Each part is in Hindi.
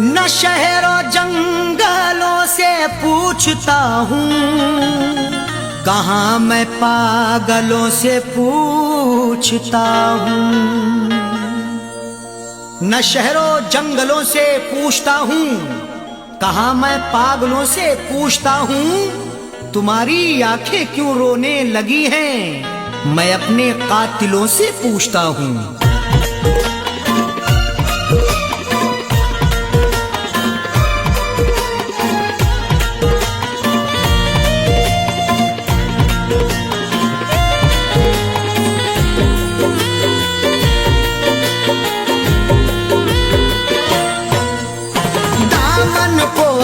न शहरों जंगलों से पूछता हूँ, कहाँ मैं पागलों से पूछता हूँ। न शहरों जंगलों से पूछता हूँ, कहाँ मैं पागलों से पूछता हूँ। तुम्हारी आंखें क्यों रोने लगी हैं, मैं अपने कातिलों से पूछता हूँ।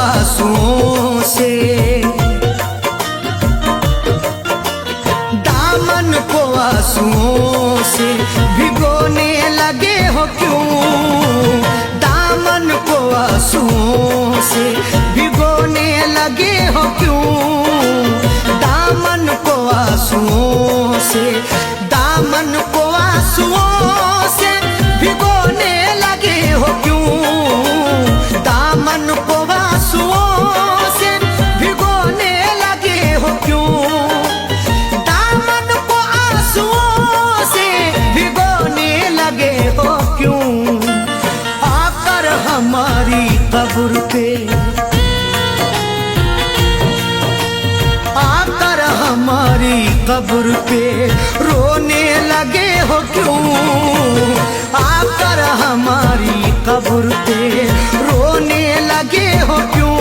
आंसुओं से दामन को आंसुओं से भिगोने लगे हो क्यों, दामन को आंसुओं से भिगोने लगे हो क्यों, दामन को आंसुओं से, दामन को आंसुओं से भिगोने लगे हो क्यों, दामन को आंसुओं से भिगोने लगे हो क्यों, दामन को आंसुओं से भिगोने लगे हो क्यों। आकर हमारी कब्र पे, आकर हमारी कब्र पे रोने लगे हो क्यों, आकर हमारी कब्र पे रोने लगे हो क्यों,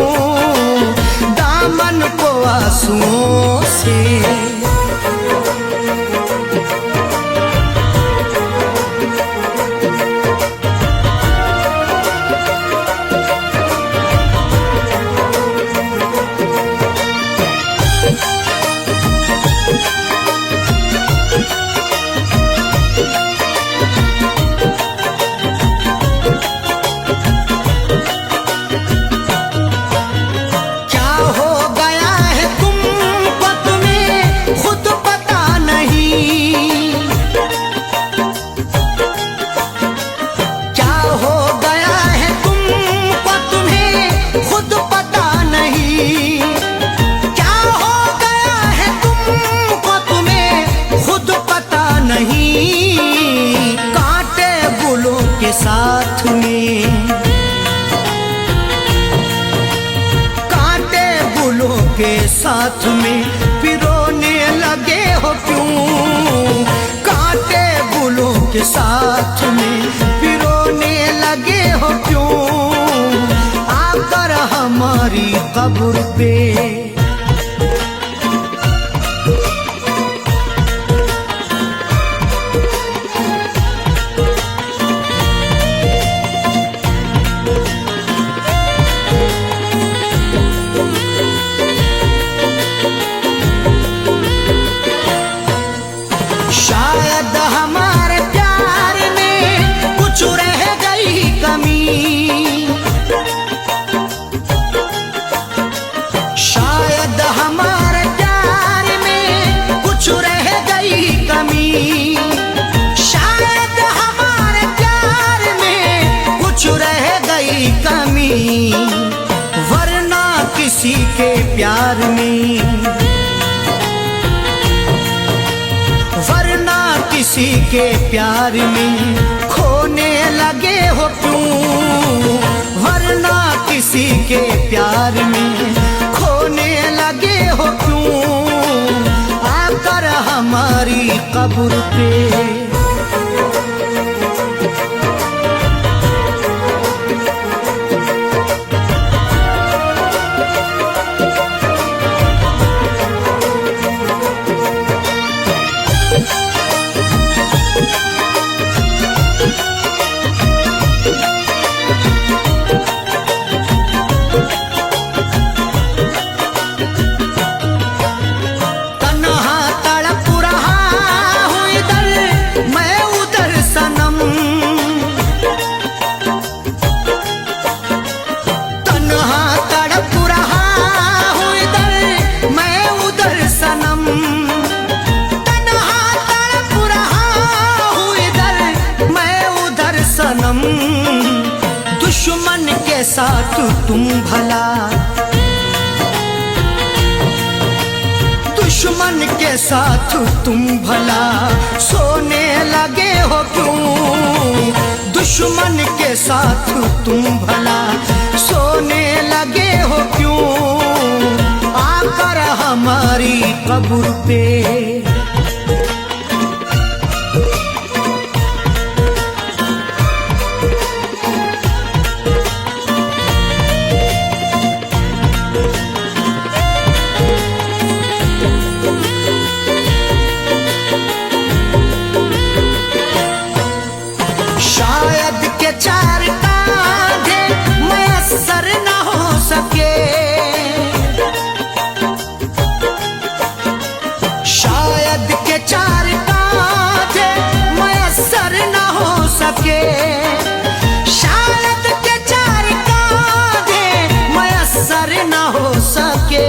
दामन को आंसुओं से। साथ में कांटे बुलों के साथ में पिरोने लगे हो क्यों, कांटे बुलों के साथ में पिरोने लगे हो क्यों, आकर हमारी कब्र पे। शायद हमारे प्यार में कुछ रह गई कमी, शायद हमारे प्यार में कुछ रह गई कमी, शायद हमारे प्यार में कुछ रह गई कमी, वरना किसी के प्यार में, वरना किसी के प्यार में खोने लगे हो क्यों, वरना किसी के प्यार में खोने लगे हो क्यों, आकर हमारी कब्र पे। के साथ तुम भला, दुश्मन के साथ तुम भला सोने लगे हो क्यों? दुश्मन के साथ तुम भला सोने लगे हो क्यों? आकर हमारी कब्र पे शायद के चार कांधे मयस्सर न हो सके, शायद के चार कांधे मयस्सर न हो सके, शायद के चार कांधे मयस्सर न हो सके,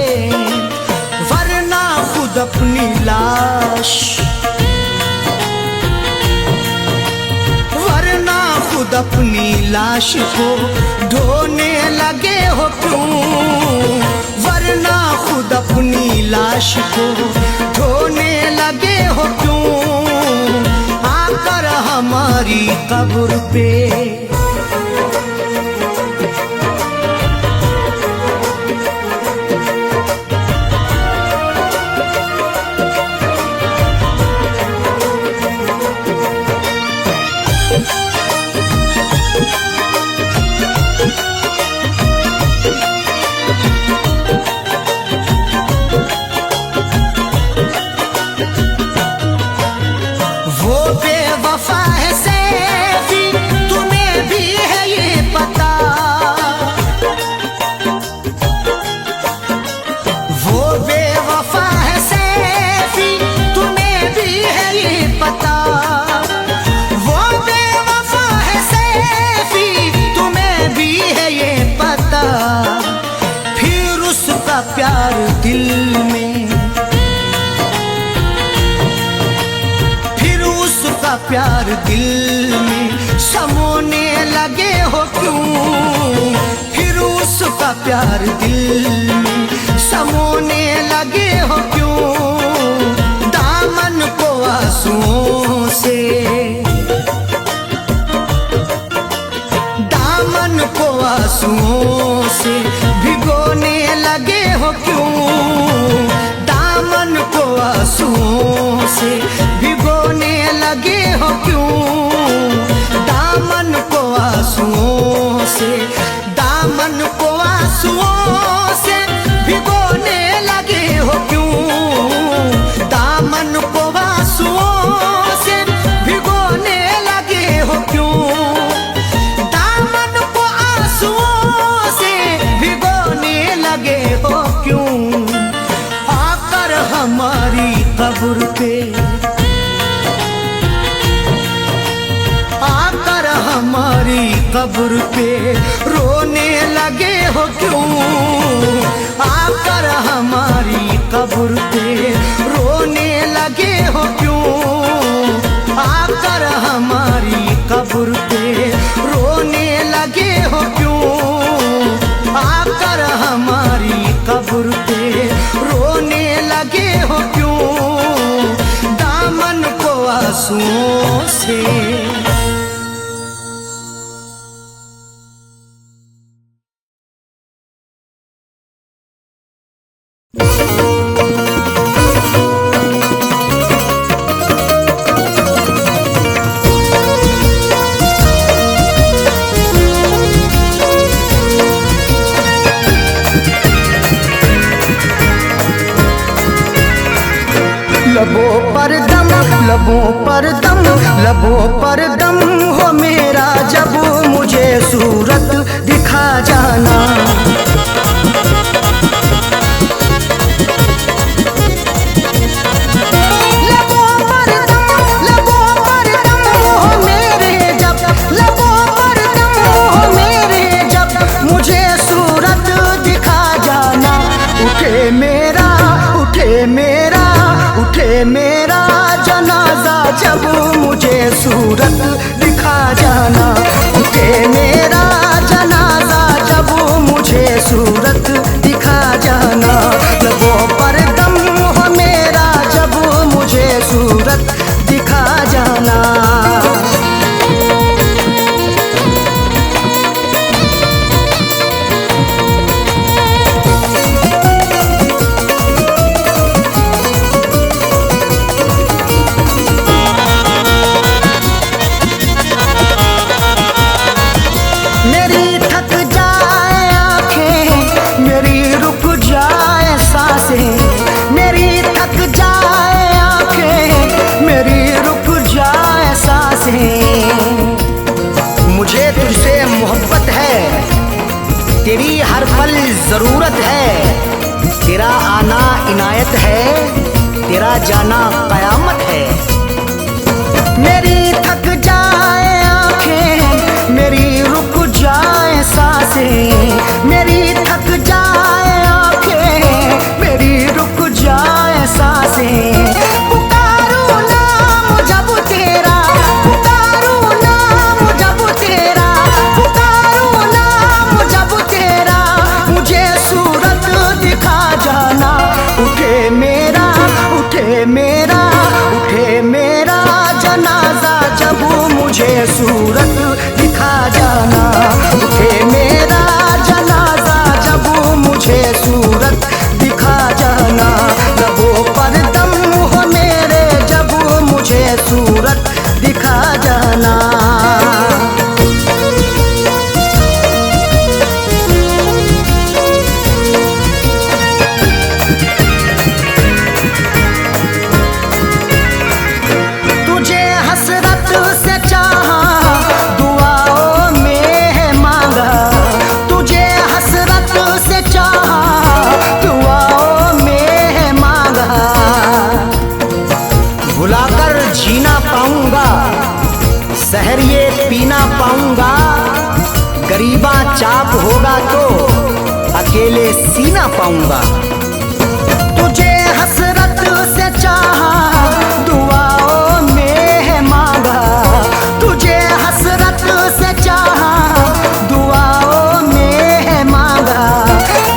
वरना खुद अपनी लाश, खुद अपनी लाश को ढोने लगे हो क्यों? वरना खुद अपनी लाश को ढोने लगे हो क्यों? आकर हमारी कब्र पे बेवफा है सैफी, तुम्हें भी है ये पता, वो बेवफा है सैफी, तुम्हें भी है ये पता, वो बेवफा है सैफी, तुम्हें भी है ये पता, फिर उसका प्यार दिल में, प्यार दिल में समोने लगे हो क्यों? फिर उसका प्यार दिल में समोने लगे हो क्यों? दामन को आंसुओं से, दामन को आंसुओं से भिगोने लगे हो क्यों? दामन को आंसुओं से भिगोने लगे हो क्यों? दामन को आंसुओं से, दामन को आंसुओं से भिगोने लगे हो क्यों? दामन को आंसुओं से भिगोने लगे हो क्यों? दामन को आंसुओं से भिगोने लगे हो क्यों? आकर हमारी कब्र पे, आकर हमारी कब्र पे रोने लगे हो क्यों? आकर हमारी कब्र पे रोने लगे हो क्यों? आकर हमारी कब्र पे रोने लगे हो क्यों? आकर हमारी कब्र पे रोने लगे हो क्यों? दामन को आंसुओं से, लबों पर दम, लबों पर दम, लबों पर दम हो मेरा, जब मुझे सूरत दिखा जाना। लबों पर दम, लबों पर दम हो मेरे, जब लबों पर दम हो मेरे, जब मुझे सूरत दिखा जाना। उठे मेरा, उठे मेरा, उठे मेरा जनाजा, जब मुझे सूरत दिखा जाना। उठे मेरा जनाजा, हर पल जरूरत है, तेरा आना इनायत है, तेरा जाना कयामत है। मेरी थक जाए आंखें, मेरी रुक जाए सांसें, मेरी थक जाए आंखें, मेरी रुक जाए सांसें। पुकारूं नाम जब तेरा, पुकारूं नाम जब तेरा, पुकारूं नाम जब तेरा, मुझे सूरत दिखा जाना। उठे मेरा, उठे मेरा, उठे मेरा जनाजा जब मुझे सूरत दिखा जाना। उठे मेरा जनाजा जब मुझे सूरत दिखा जाना। लबों पर दम हो मेरे जब मुझे सूरत दिखा जाना। तुझे हसरत से चाहा, दुआओं में है मांगा, तुझे हसरत से चाहा, दुआओं में है मांगा। भुलाकर जीना पाऊंगा, सहर ये पीना पाऊंगा, गरीबा चाप होगा तो अकेले सीना पाऊंगा। तुझे हसरत से चाहा, दुआओं में है मांगा, तुझे हसरत से चाहा, दुआओं में है मांगा।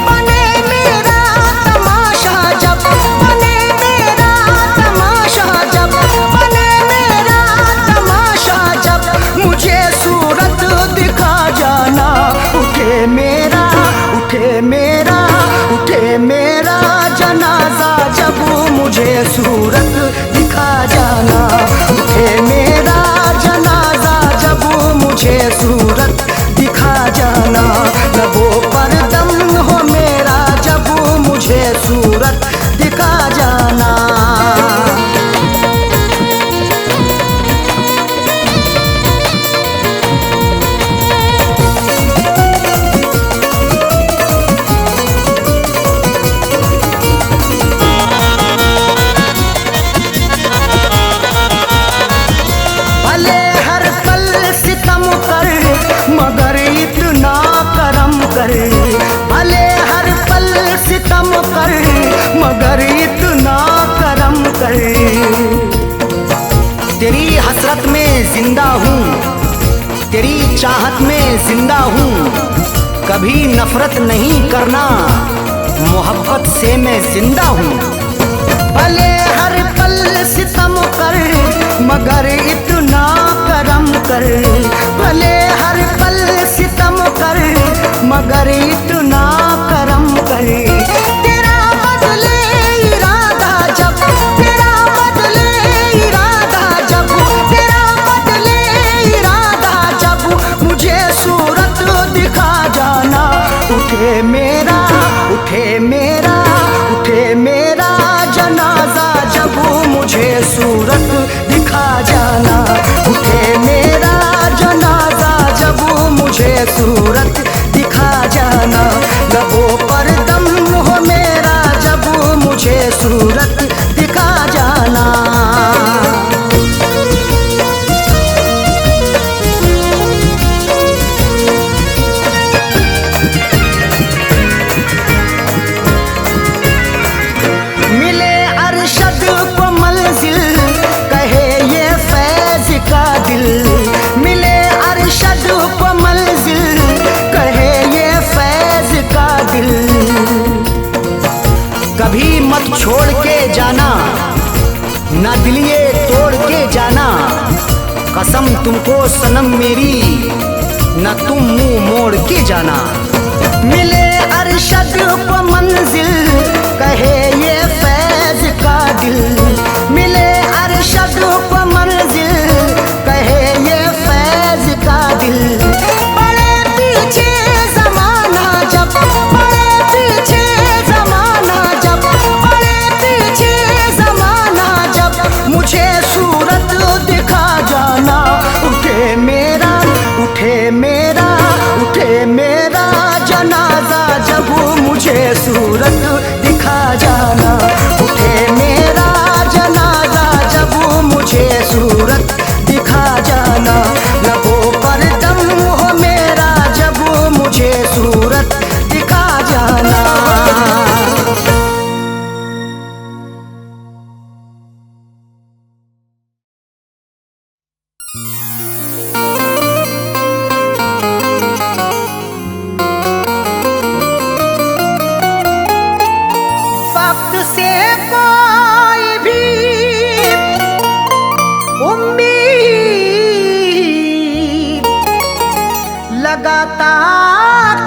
बने मेरा तमाशा जब, बने मेरा तमाशा जब, बने मेरा तमाशा जब, मुझे सूरत दिखा जाना। उठे मेरा, उठे मेरा, उठे मेरा जनाजा जब मुझे सूरत दिखा जाना। उठे मेरा जनाजा जब मुझे सूरत दिखा जाना। लबों पर दम हो मेरा जब मुझे सूरत दिखा जाना। भले हर पल सितम कर मगर इतना करम कर, भले हर पल सितम कर मगर इतना करम कर। तेरी हसरत में जिंदा हूँ, तेरी चाहत में जिंदा हूँ, कभी नफरत नहीं करना, मोहब्बत से मैं जिंदा हूँ। भले हर पल सितम कर मगर इतना करम कर, भले हर पल सितम कर मगर इतना करम कर। तेरा बदले इरादा जब, तेरा बदले इरादा जब, तेरा बदले इरादा जब, मुझे सूरत दिखा जाना। उठे मेरा, उठे मेरा, उठे मेरा जनाजा जब मुझे सूरत दिखा जाना। उठे मेरा जनाजा जब मुझे सूरत दिखा जाना। लबों पर दम हो मेरा जब मुझे सूरत दिखा जाना। मिले अरशद को मंजिल कहे ये फैज का दिल, मिले अरशद को मंजिल कहे ये फैज का दिल। कभी मत छोड़ के जाना, ना दिलिए तोड़ के जाना, कसम तुमको सनम मेरी, न तुम मुंह मोड़ के जाना। मिले अरशद को मंजिल कहे ये फैज का दिल, मिले अरशद को मंजिल कहे ये फैज का दिल। बड़े पीछे जमाना जब, बड़े पीछे जमाना जब, बड़े पीछे जमाना जब, मुझे सूरत दिखा जाना। उठे मेरा, उठे मेरा, उठे मेरा जनाजा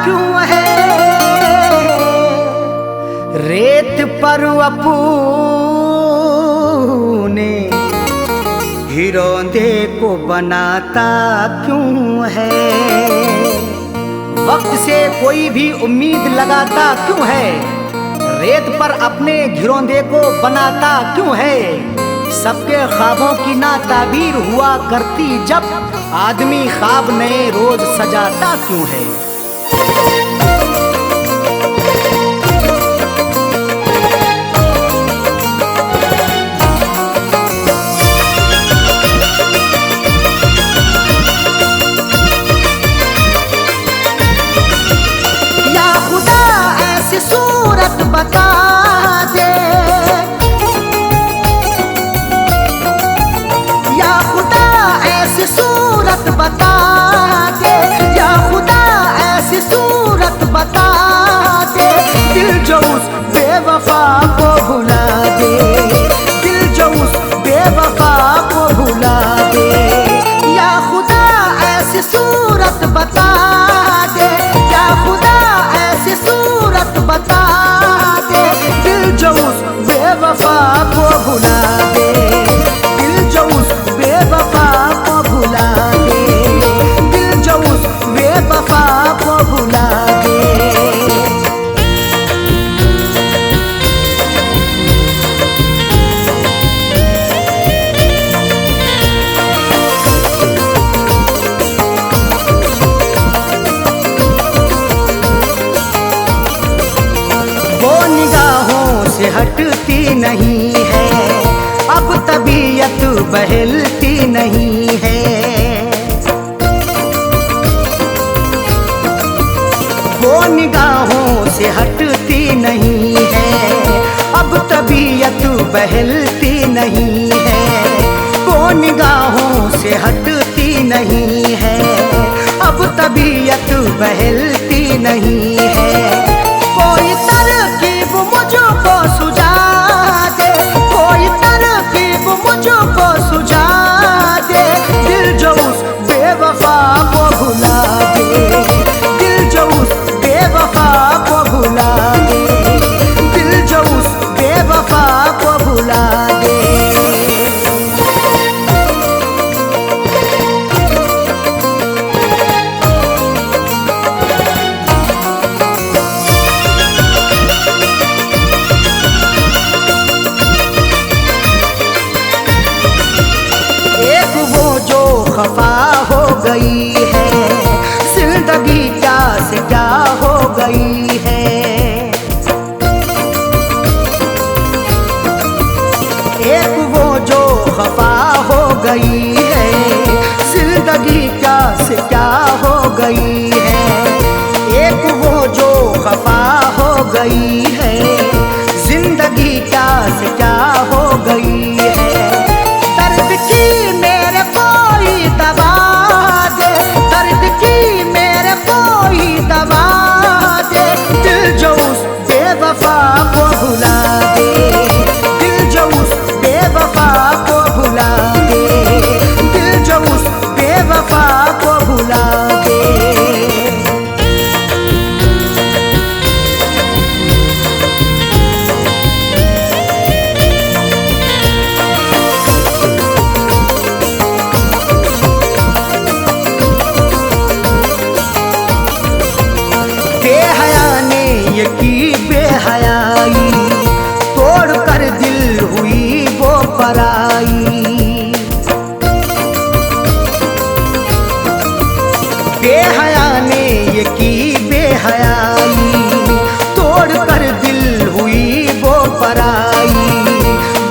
क्यों है? रेत पर अपने हिरोंदे को बनाता क्यों है? वक्त से कोई भी उम्मीद लगाता क्यों है? रेत पर अपने घिरौंदे को बनाता क्यों है? सबके ख्वाबों की ना ताबीर हुआ करती जब आदमी ख्वाब नए रोज सजाता क्यों है? या खुदा ऐसी सूरत बता दे, या खुदा ऐसी सूरत बता दे, या खुदा ऐसी सूरत बता दे, दिल जो उस बेवफा को भुला दे, दिल जो उस बेवफा को भुला दे। या खुदा ऐसी सूरत बता दे, या खुदा ऐसी सूरत बता दे, दिल जो उस बेवफा को भुला दे, दिल जो उस बेवफा को भुला दे, दिल जो उस बेवफा को भुला दे। वो निगाहों से हटती नहीं है, अब तबीयत बहलती नहीं है। वो निगाहों से हटती नहीं है, अब तबीयत बहलती नहीं है। वो निगाहों से हटती नहीं है, अब तबीयत बहलती नहीं है। कोई तरकीब मुझको सुझा दे, कोई तरकीब मुझको सुझा दे, दिल जो उस बेवफा को भुला दे, दिल जो उस बेवफा को भुला दे, दिल जो उस बेवफा को भुला दे। खफा हो गई है जिंदगी, क्या से क्या हो गई है। एक वो जो खफा हो गई है जिंदगी, क्या से क्या हो गई है। एक वो जो खफा हो गई है जिंदगी, क्या से क्या हो गई है। दर्द की मेरे कोई दवा दे, दर्द की मेरे कोई दवा दे, दिल जो उस बेवफा को भुला दे, दिल जो उस बेवफा को भुला दे, दिल जो उस बेवफा को भुला दे। बेहया ने ये की बेहयाई, तोड़ कर दिल हुई वो पराई। बेहया ने ये की बेहयाई, तोड़ कर दिल हुई वो पराई।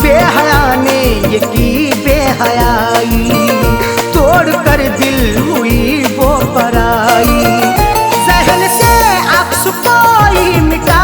बेहया ने ये की बेहयाई, तोड़ कर दिल हुई वो पराई। जहन से अक्स कोई मिटा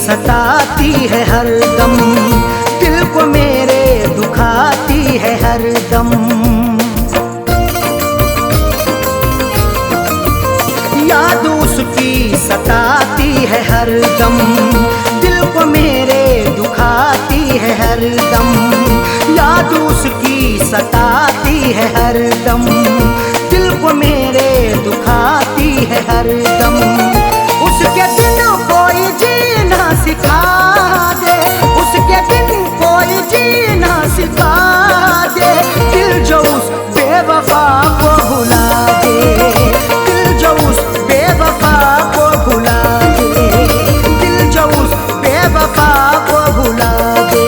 सताती है हरदम, दिल को मेरे दुखाती है हरदम। याद उसकी सताती है हरदम, दिल को मेरे दुखाती है हरदम। याद उसकी सताती है हरदम, दिल को मेरे दुखाती है हरदम। उसके बिन कोई जीना सिखा दे, उसके बिन कोई जीना सिखा दे। दिल जो उस बेवफा को भुला दे, दिल जो उस बेवफा को भुला दे, दिल जो उस बेवफा को भुला दे।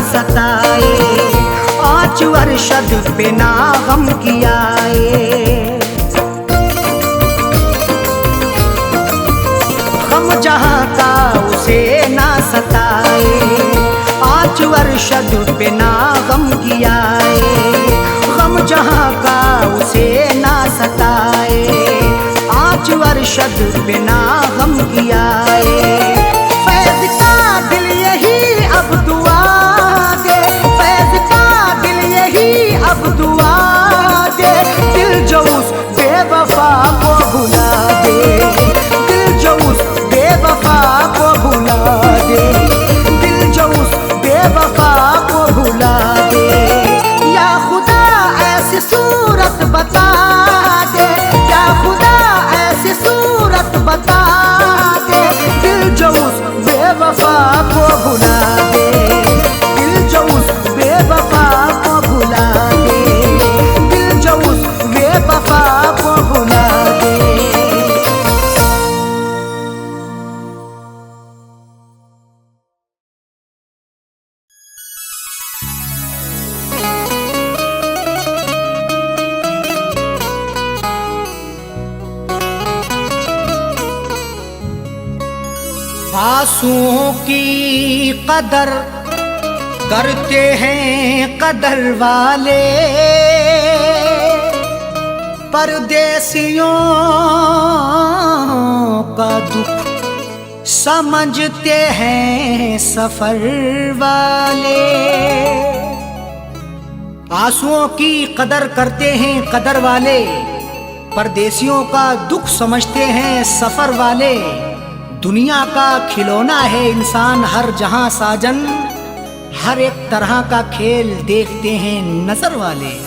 सताए आँच अरशद पे ना गम कियाए, गम जहाँ का उसे ना सताए। आँच अरशद पे ना गम कियाए, गम जहाँ का उसे ना सताए। आँच अरशद पे ना गम कियाए। फैज़ का दिल यही अब दुआ अब दुआ दे, दिल जो उस बेवफा को भुला दे, दिल जो उस बेवफा को भुला दे, दिल जो उस बेवफा को भुला दे। या खुदा ऐसी सूरत बता दे, या खुदा ऐसी सूरत बता दे। दिल जो उस बेवफा को भुला दे, दिल जो उस बेवफा को भुला दे, दिल जो उस बेवफा को भुला दे। आंसुओं की कदर करते हैं कदर वाले, परदेसियों का दुख समझते हैं सफर वाले। आंसुओं की कदर करते हैं कदर वाले, परदेसियों का दुख समझते हैं सफर वाले। दुनिया का खिलौना है इंसान हर जहां साजन, हर एक तरह का खेल देखते हैं नजर वाले।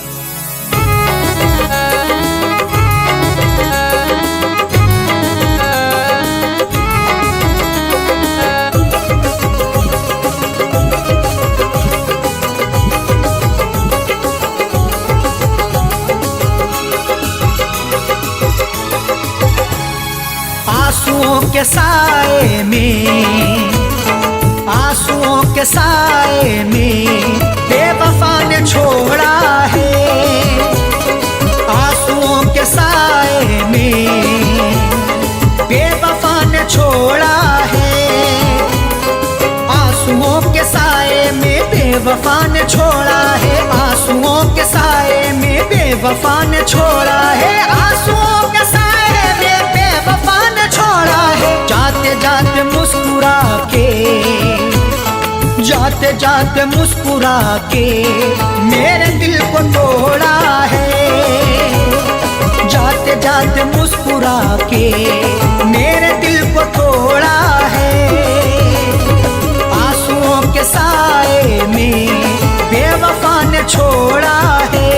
आंसुओं के साए में, आंसुओं के साए में बेवफा ने छोड़ा है। आंसुओं के साए में बेवफा ने छोड़ा है। आंसुओं के साए में बेवफा ने छोड़ा है। आंसुओं के साए में बेवफा ने छोड़ा है। आंसुओं के साए में बेवफा ने छोड़ा है। जाते जाते मुस्कुरा के, जाते जाते मुस्कुरा के मेरे दिल को तोड़ा है। जाते जाते मुस्कुरा के मेरे दिल को तोड़ा है। आंसुओं के साए में बेवफा ने छोड़ा है।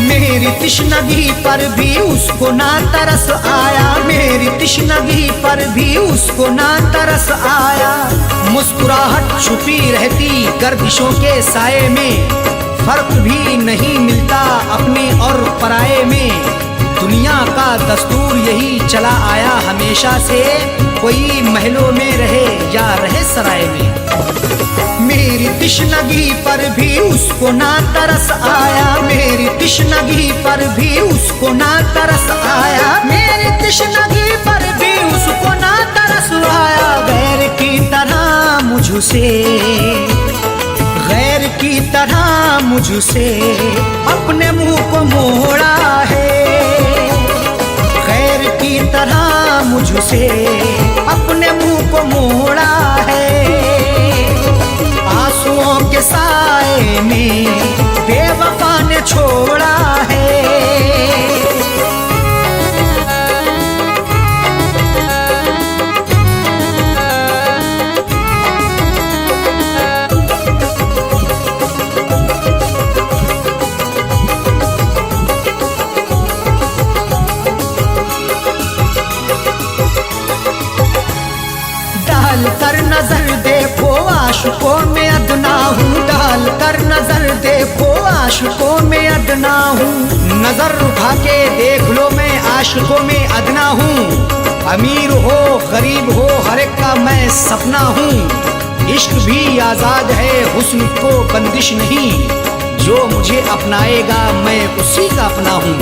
मेरी तिश्नगी पर भी उसको ना तरस आया। मेरी तिश्नगी पर भी उसको ना तरस आया। मुस्कुराहट छुपी रहती गर्दिशों के साए में, फर्क भी नहीं मिलता अपने और पराये में। दुनिया का दस्तूर यही चला आया हमेशा से, कोई महलों में रहे या रहे सराय में। मेरी तिश्नगी पर भी उसको ना तरस आया, मेरी तिश्नगी पर भी उसको ना तरस आया, मेरी तिश्नगी पर भी उसको ना तरस आया। गैर की तरह मुझसे, गैर की तरह मुझसे अपने मुंह को मोड़ा है, गैर की तरह मुझसे अपने मुंह को मोड़ा है। आंसुओं के साए में बेवफा ने छोड़ा है। डाल कर नजर देखो आशिकों में अदना हूँ, डाल कर नजर देखो आशिकों में अदना हूँ। नजर उठा के देख लो मैं आशिकों में अदना हूँ। अमीर हो गरीब हो हर एक का मैं सपना हूँ। इश्क भी आजाद है हुस्न को बंदिश नहीं, जो मुझे अपनाएगा मैं उसी का अपना हूँ।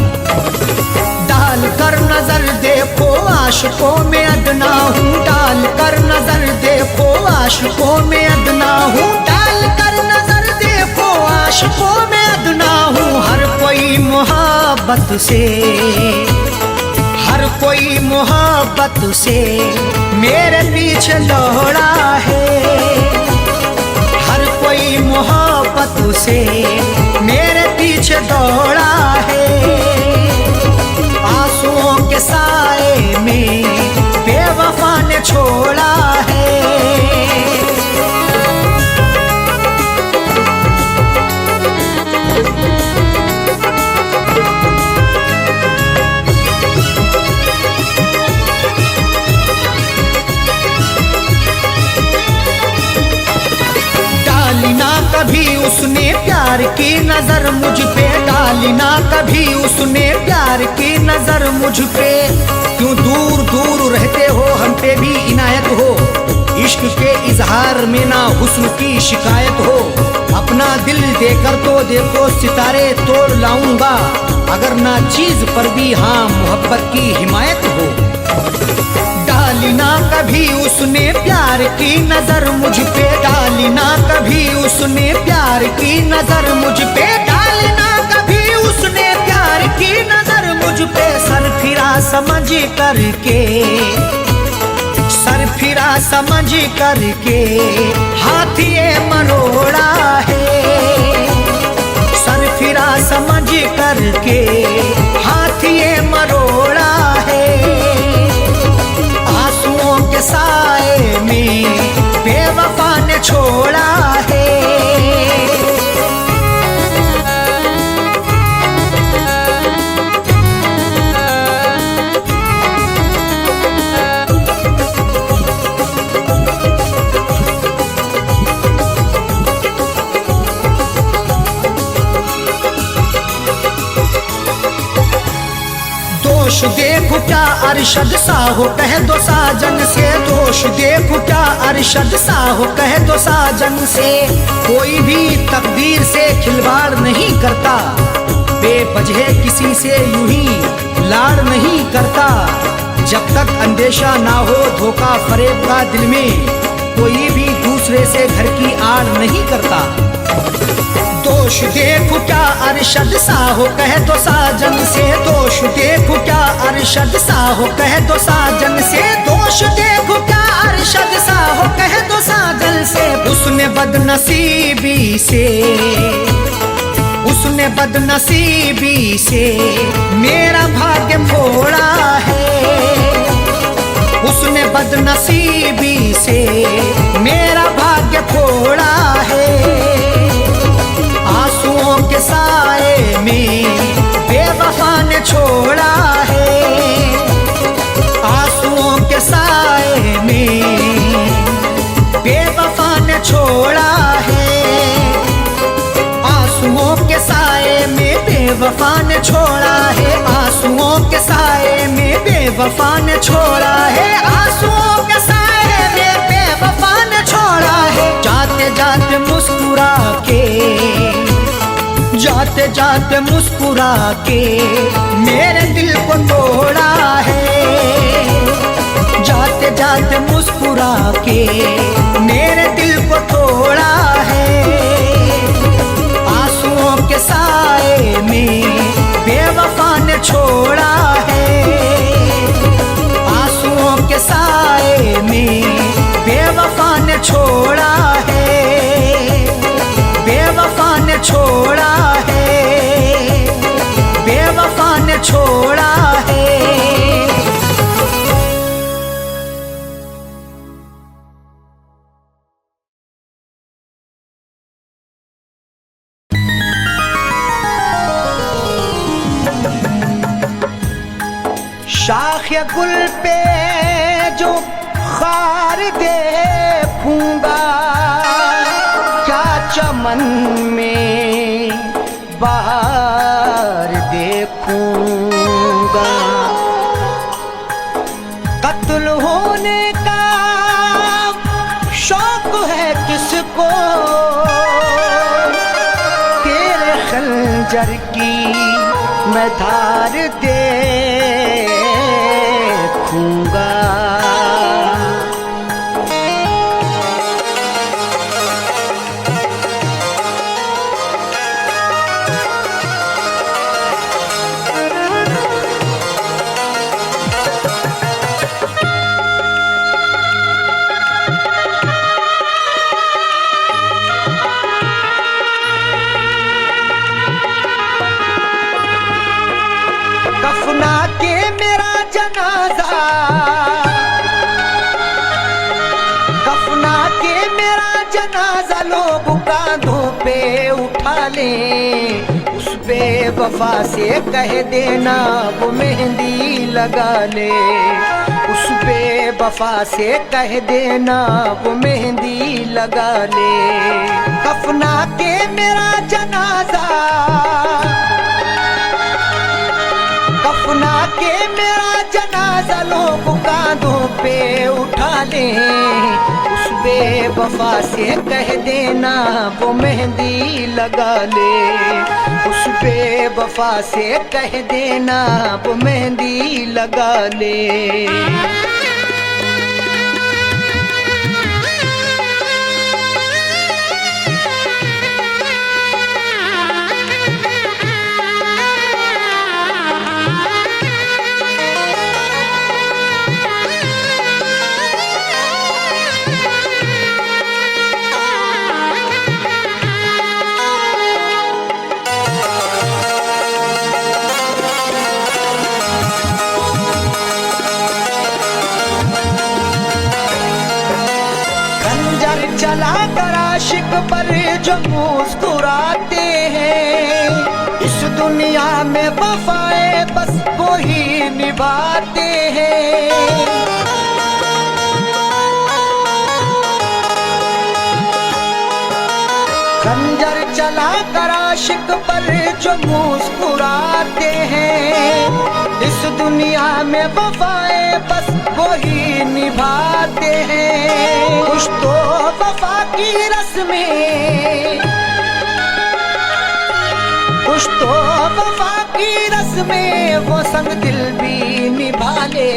डाल कर नजर देखो आशिकों में अदना हूँ, डाल कर नजर देखो आशिकों में अदना हूँ, डाल कर नजर देखो आशिकों में अदना हूँ। हर कोई मोहब्बत से, हर कोई मोहब्बत से मेरे पीछे दौड़ा है, हर कोई मोहब्बत से मेरे पीछे दौड़ा है। आंसुओं के साए में बेवफा ने छोड़ा है। डाली ना कभी उसने प्यार की नजर मुझ पे, डाली ना कभी उसने प्यार की नजर मुझ पे। क्यों दूर दूर रहते हो हम पे भी इनायत हो, इश्क के इजहार में ना हुस्न की शिकायत हो। अपना दिल देकर तो देखो सितारे तोड़ लाऊंगा, अगर ना चीज पर भी हाँ मोहब्बत की हिमायत हो। डाली ना कभी उसने प्यार की नजर मुझ पे, डाली ना कभी उसने प्यार की नजर मुझ पे, डाली ना कभी उसने प्यार की नजर मुझ पे। सर फिरा समझ करके, सर फिरा समझ करके हाथ ये मरोड़ा है, सर फिरा समझ करके हाथ ये मरोड़ा है। आंसुओं के साए में बेवफा ने छोड़ा है। दोष देखो क्या अरशद सा हो कह दो साजन से, दोष देखो क्या अरशद सा हो कह दो साजन से। कोई भी तकदीर से खिलवाड़ नहीं करता, बेवजह किसी से यूं ही लाड़ नहीं करता। जब तक अंदेशा ना हो धोखा फरेब का दिल में, कोई भी दूसरे से घर की आड़ नहीं करता। दोष देखो क्या अरशद सा हो कह दो साजन से, दोष देखो क्या अरशद सा हो कह दो साजन से, दोष देखो क्या अरशद सा हो कह दो साजन से। उसने बदनसीबी से, उसने बदनसीबी से मेरा भाग्य फोड़ा है, उसने बदनसीबी से मेरा भाग्य फोड़ा है। आंसुओं के साए में बेवफा ने छोड़ा है, आंसुओं के साए में बेवफा ने छोड़ा है, आंसुओं के साए में बेवफा ने छोड़ा है आंसुओं के साए में, बेवफा ने छोड़ा है आंसुओं के साए में, बेवफा ने छोड़ा है। जाते जाते मुस्कुरा के, जाते जाते मुस्कुरा के मेरे दिल को तोड़ा है। जाते जाते मुस्कुरा के मेरे दिल को तोड़ा है। आंसुओं के साए में बेवफा ने छोड़ा है। आंसुओं के साए में बेवफा ने छोड़ा है। बेवफा ने छोड़ा है। बेवफा ने छोड़ा है। शाख गुल पे जो खार देखूंगा, क्या चमन में बहार देखूंगा। कत्ल होने का शौक है किसको, तेरे खंजर की मैं धार देखूंगा। कफना के मेरा जनाजा, कफना के मेरा जनाजा लोग कांधों पे उठा लें। उस बेवफा से कह देना वो मेहंदी लगा ले। उस बेवफा से कह देना वो मेहंदी लगा ले। कफना के मेरा जनाजा, कफना के मेरा जनाजा लोग कांधों पे उठा लें। उस बेवफा से कह देना वो मेहंदी लगा ले। उस बेवफा से कह देना वो मेहंदी लगा ले। चला कर आशिक पर जो मुस्कुराते हैं, इस दुनिया में वफाए बस वो ही निभाते हैं। खंजर चला कर आशिक पर जो मुस्कुराते हैं, इस दुनिया में वफाए बस वो ही निभाते हैं। कुछ तो वफा की रस्में, कुछ तो वफा की रस्में वो संग दिल भी निभा ले।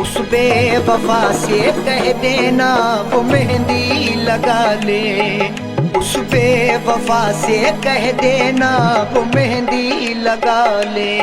उस बेवफा से कह देना वो मेहंदी लगा ले। उस बेवफा से कह देना वो मेहंदी लगा ले।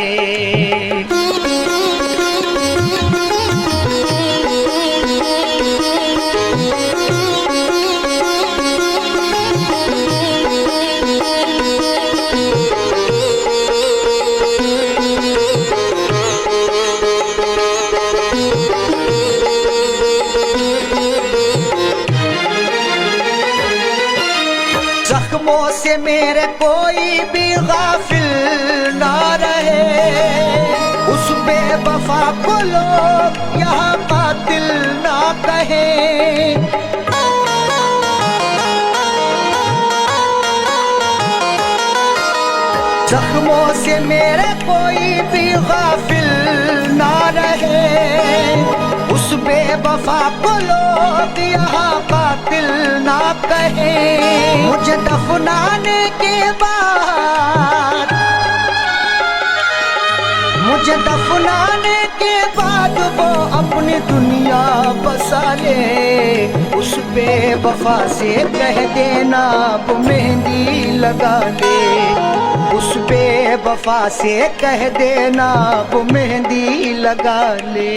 जख्मों से मेरे कोई भी गाफिल ना रहे। उस बेवफा को लोग यहाँ कातिल ना कहें। जख्मों से मेरे कोई भी गाफिल ना रहे, उस बेवफा को लोग यहाँ कातिल ना कहे। मुझे दफनाने के बाद, मुझे दफनाने के बाद वो अपनी दुनिया बसा ले। उस बेवफा से कह देना वो मेहंदी लगा ले, उस बेवफा से कह देना वो मेहंदी लगा ले।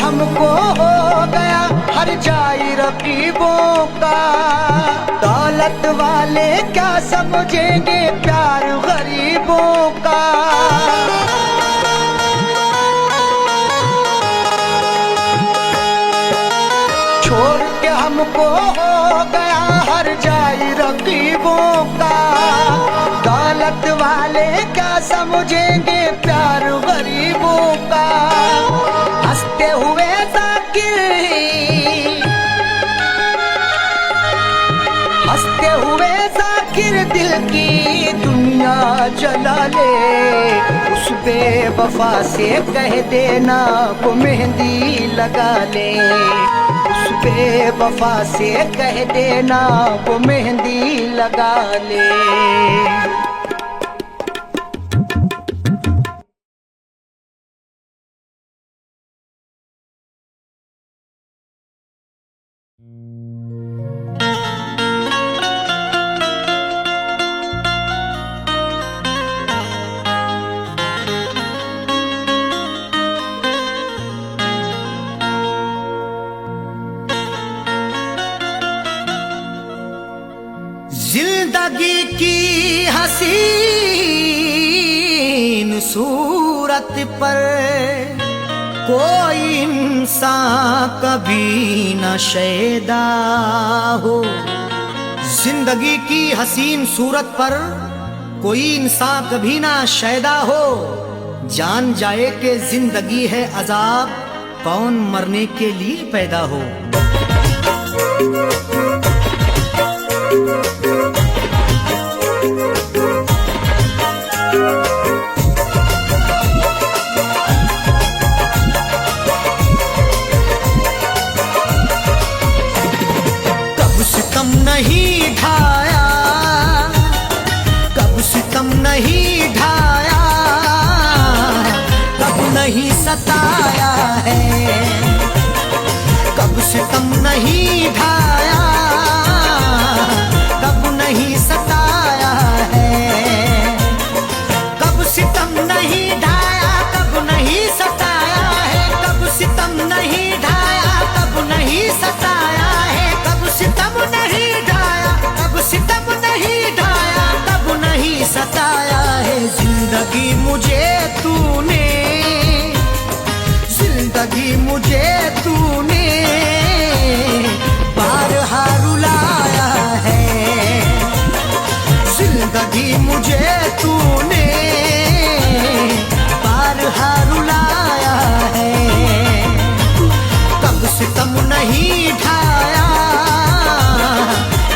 हमको हो गया हर जाई रकीबों का, दौलत वाले क्या समझेंगे प्यार गरीबों का। छोड़ के हमको हो गया हर जाई रकीबों का, दौलत वाले क्या समझेंगे प्यार गरीबों का। हंसते हुए जाकिर, हंसते हुए जाकिर दिल की दुनिया जला ले। उस बेवफा से कह देना वो मेहंदी लगा ले, उस बेवफा से कह देना वो मेहंदी लगा ले। जिंदगी की हसीन सूरत पर कोई इंसान कभी न शैदा हो। जिंदगी की हसीन सूरत पर कोई इंसान कभी ना शैदा हो। जान जाए कि जिंदगी है अजाब, कौन मरने के लिए पैदा हो। नहीं ढाया, कब सितम नहीं ढाया, कब नहीं सताया है, कब सितम नहीं ढाया, कब नहीं सताया है, कब सितम नहीं ढाया, कब नहीं सताया है, कब सितम नहीं ढाया, कब नहीं सताया है, कब सितम नहीं सितम नहीं ढाया, कब नहीं सताया है। जिंदगी मुझे तूने, जिंदगी मुझे तूने बारहा रुलाया है। जिंदगी मुझे तूने बारहा रुलाया है। कब सितम नहीं ढाया,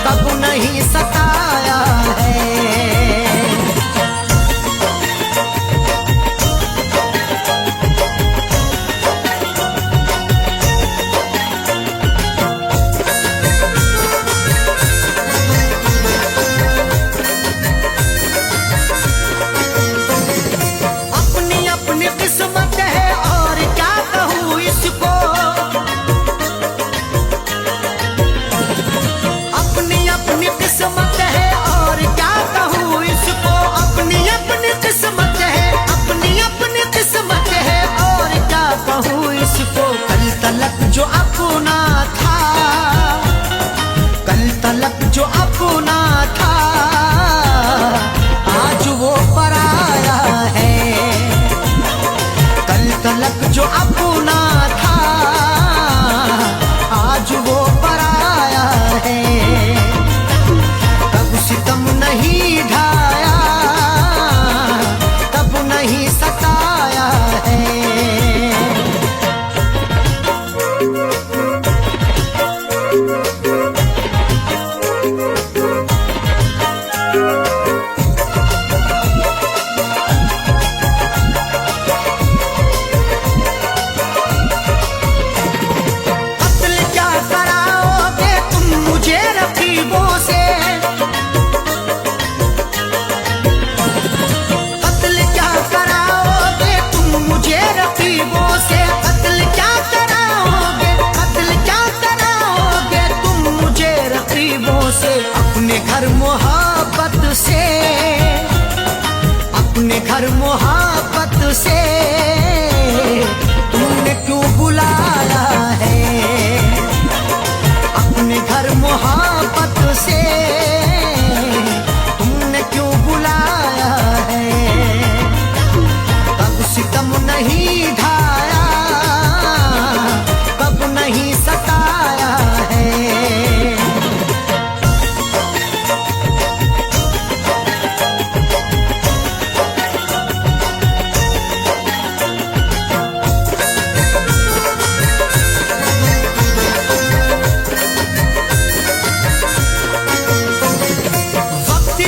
कब नहीं सताया है। अपनी अपनी किस्मत है और क्या कहूँ इसको, अपनी अपनी किस्मत है और क्या कहूँ इसको, अपनी अपनी किस्मत है, अपनी अपनी किस्मत है और क्या कहूँ इसको। कल तलक जो अपना था, कल तलक जो घर मोहब्बत से तुमने क्यों बुलाया है? अपने घर मोहब्बत से तुमने क्यों बुलाया है? कब सितम नहीं ढाया, कब नहीं सताया है।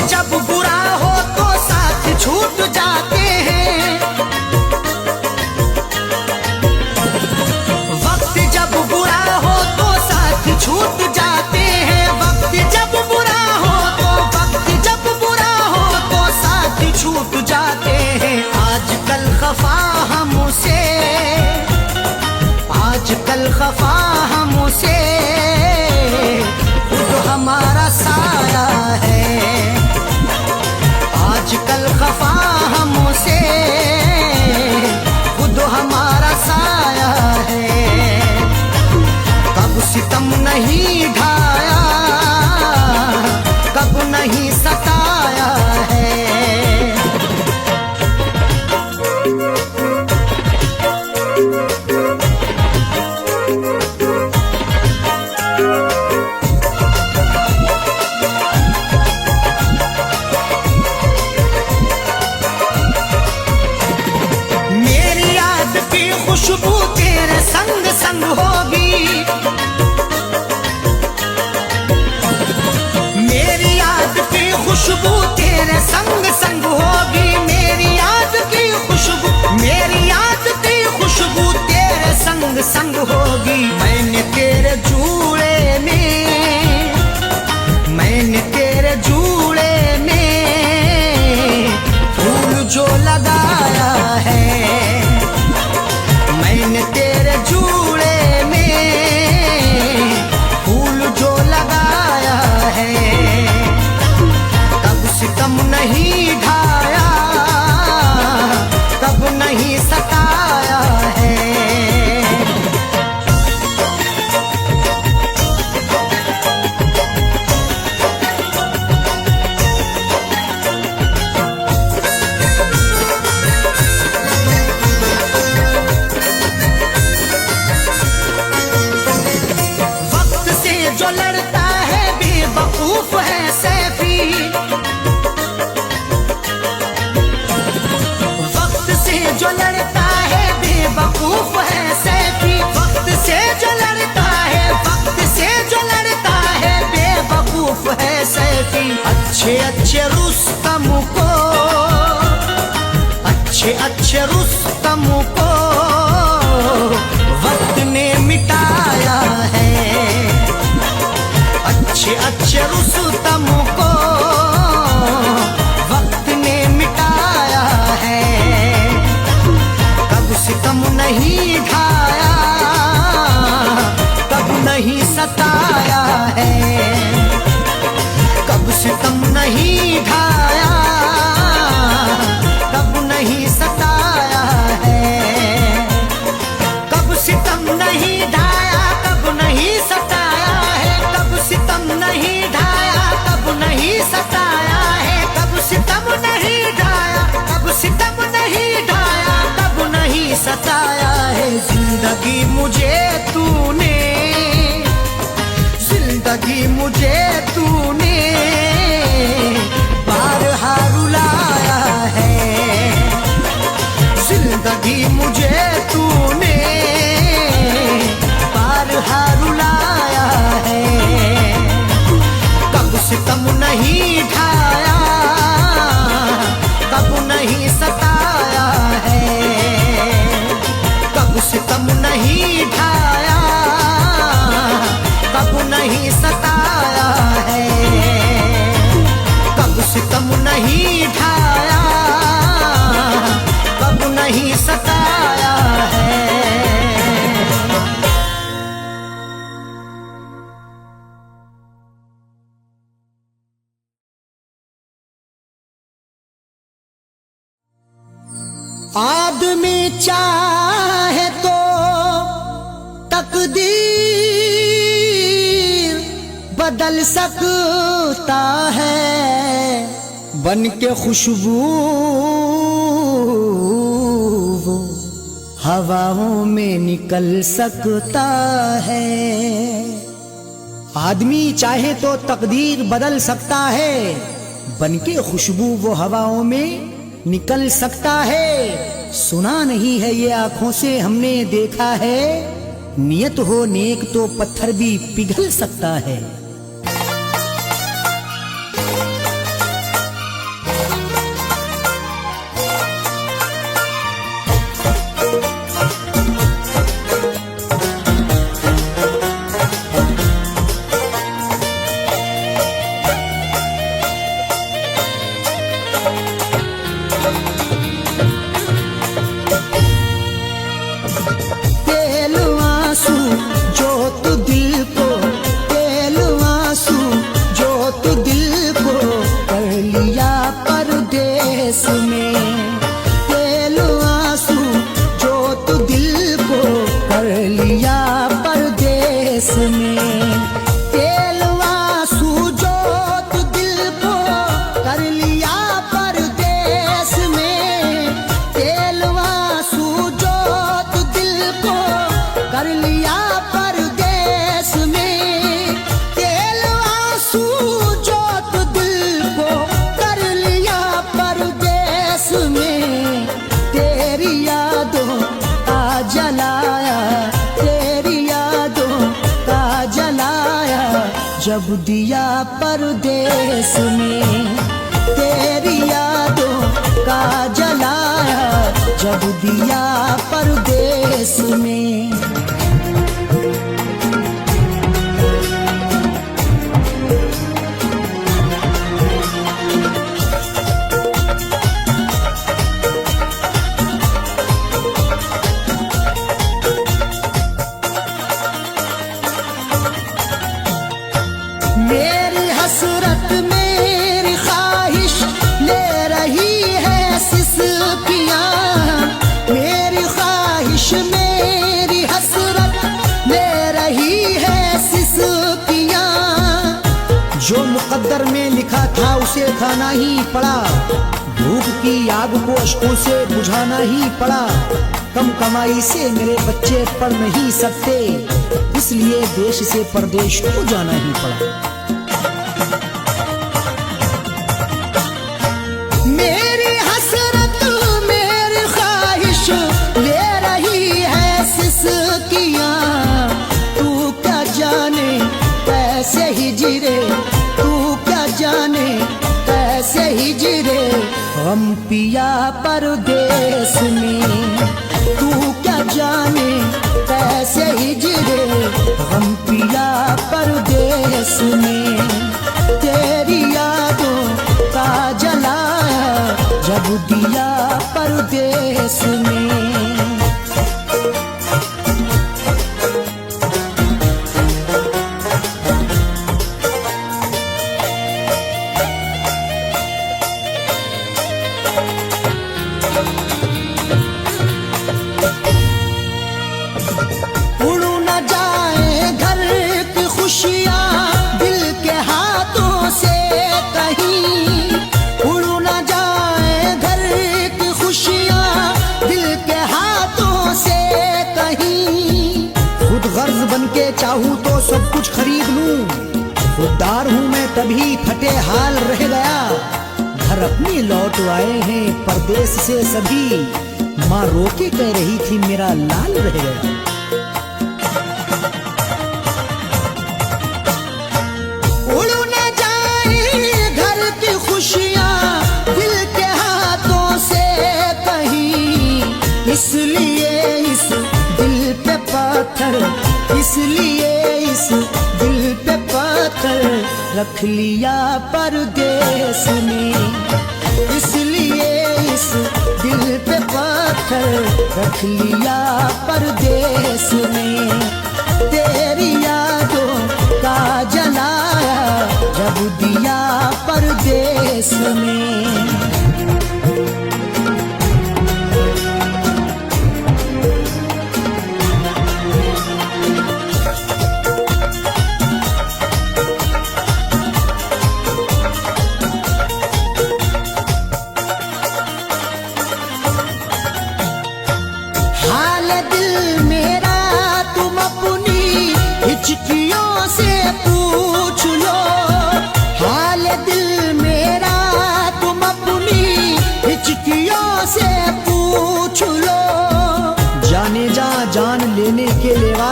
जब बुरा हो तो साथ छूट जाते हैं, वक्त जब बुरा हो तो साथ छूट जाते हैं। वक्त जब बुरा हो तो, वक्त जब बुरा हो तो साथ छूट जाते हैं। आजकल खफा हमसे, आजकल खफा हमसे खुद हमारा साया है। आजकल खफा हमसे खुद हमारा साया है। कब सितम नहीं ढाया, कब नहीं सताया है। खुशबू तेरे संग संग होगी, मेरी याद की खुशबू तेरे संग संग होगी। मेरी याद की खुशबू, मेरी याद की खुशबू तेरे संग संग होगी। मैंने तेरे जूड़े में, मैंने तेरे जूड़े में फूल जो लगाया है। मैंने तेरे जूड़े में फूल जो लगाया है। कब सितम नहीं ढाया, कब नहीं सताया है। जो लड़ता है बेवकूफ है सैफी, वक्त से जो लड़ता है बेवकूफ है सैफी। वक्त से जो लड़ता है, वक्त से जो लड़ता है बेवकूफ है सैफी। अच्छे अच्छे रुस्तम को, अच्छे अच्छे रुस्तम को वक्त ने मिटाया है। अच्छे अच्छे रुस्तम को वक्त ने मिटाया है। कब सितम नहीं ढाया, कब नहीं सताया है। कब सितम नहीं ढाया, कब नहीं सताया है। कब सितम नहीं ढाया, कब नहीं सताया है। कब सितम नहीं ढाया, कब नहीं सताया है। कब सितम नहीं ढाया, कब सितम नहीं ढाया, कब नहीं सताया है। जिंदगी मुझे तूने, जिंदगी आदमी चाहे तो तकदीर बदल सकता है, बन के खुशबू वो हवाओं में निकल सकता है। आदमी चाहे तो तकदीर बदल सकता है, बनके खुशबू वो हवाओं में निकल सकता है। सुना नहीं है ये आंखों से हमने देखा है, नियत हो नेक तो पत्थर भी पिघल सकता है। जब दिया परदेस में तेरी यादों का जलाया, जब दिया परदेस में। मेरी हसरत मेरी ख्वाहिश ले रही है सिसकियाँ, मेरी ख्वाहिश मेरी हसरत ले रही है सिसकियाँ। जो मुकद्दर में लिखा था उसे खाना ही पड़ा, भूख की आग को अश्कों से बुझाना ही पड़ा। कम कमाई से मेरे बच्चे पढ़ नहीं सकते, इसलिए देश से परदेश को जाना ही पड़ा। मेरी हसरत मेरी ख्वाहिश ले रही है सिसकियाँ, तू क्या जाने कैसे हिजरे, तू क्या जाने कैसे हिजरे हम पिया परदेस में। तू क्या जाने कैसे हिजरे हम पिया परदेस में। तेरी यादों का जलाया, जब दिया परदेस में। बनके चाहूं तो सब कुछ खरीद लूं, खुददार हूं मैं तभी फटे हाल रह गया। घर अपने लौट आए हैं परदेश से सभी, माँ रोके कह रही थी मेरा लाल रह गया। उड़ न जाए घर की खुशियाँ दिल के हाथों से कहीं, इसलिए इस दिल पे पत्थर, इसलिए इस दिल पे पत्थर रख लिया परदेस में। इसलिए इस दिल पे पत्थर रख लिया परदेस में। तेरी यादों का जलाया, जब दिया परदेस में।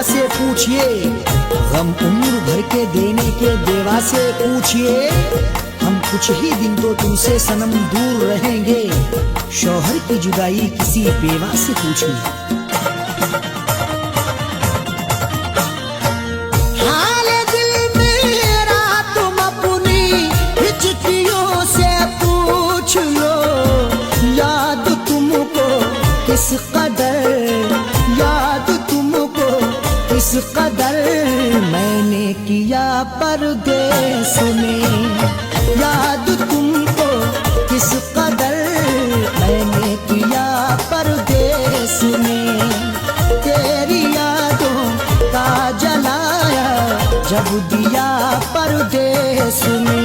से पूछिए, गम उम्र भर के देने के देवा से पूछिए। हम कुछ ही दिन तो तुमसे सनम दूर रहेंगे, शौहर की जुदाई किसी बेवा से पूछिए। हाल दिल मेरा तुम अपनी हिचकियों से पूछ लो, याद तुमको किस कदर, याद तुमको किस कदर मैंने किया परदेस में, याद तुमको किस कदर मैंने किया परदेस में। तेरी यादों का जलाया जब दिया परदेस में।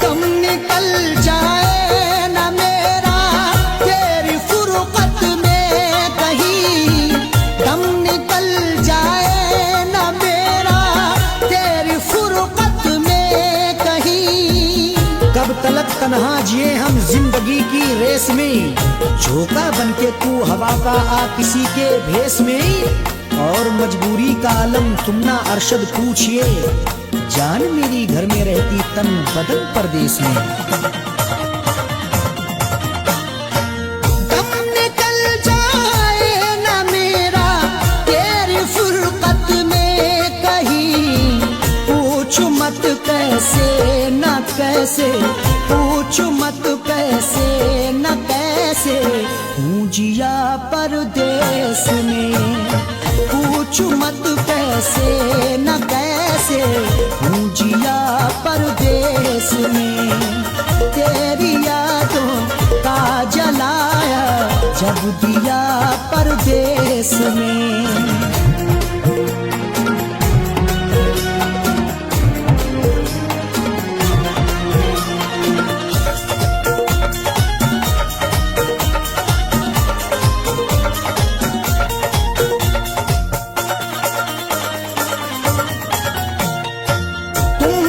दम निकल जाए न मेरा तेरी फुरकत में कहीं, दम निकल जाए न मेरा तेरी फुरकत में कहीं। कब तलक तन्हा जिए हम जिंदगी की रेस में, झोंका बनके तू हवा का आ किसी के भेस में। और मजबूरी का आलम तुम ना अरशद पूछिए, जान मेरी घर में रहती तन बदन परदेस में। दम निकल जाए न मेरा तेरी फुरकत में कहीं, पूछ मत कैसे न कैसे, पूछ मत कैसे न कैसे हूँ जिया परदेस में। पूछ मत कैसे न कैसे हूँ जिया परदेस में। तेरी यादों का जलाया जब दिया परदेस में।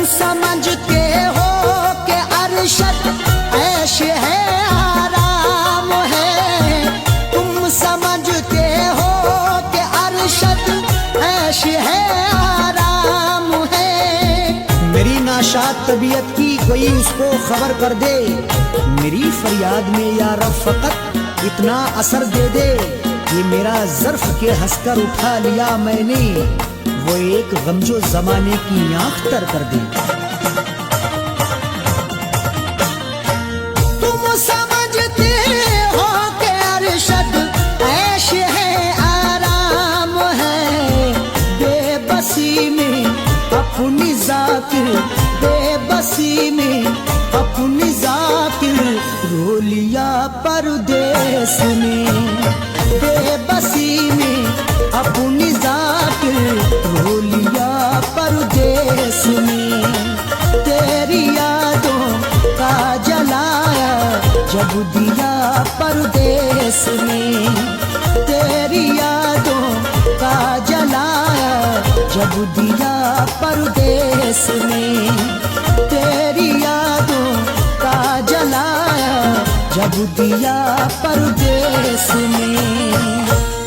समझते हो कि अरशद ऐश है आराम है, तुम समझते हो कि अरशद ऐश है आराम है। मेरी नाशाद तबीयत की कोई उसको खबर कर दे, मेरी फरियाद में या रब फकत इतना असर दे दे। ये मेरा ज़र्फ के हंसकर उठा लिया मैंने, वो एक गम जो जमाने की आंख तर कर दे। तुम समझते हो कि अरशद ऐश है आराम है, बेबसी में अपनी जाकिर, बेबसी में अपनी जाकिर रो लिया परदेस में। बेबसी में अपनी जाकिर रो लिया परदेस में। तेरी यादों का जलाया जब दिया परदेस में। तेरी यादों का जलाया जब दिया परदेस में। तेरी यादों का जलाया जब दिया परदेस में।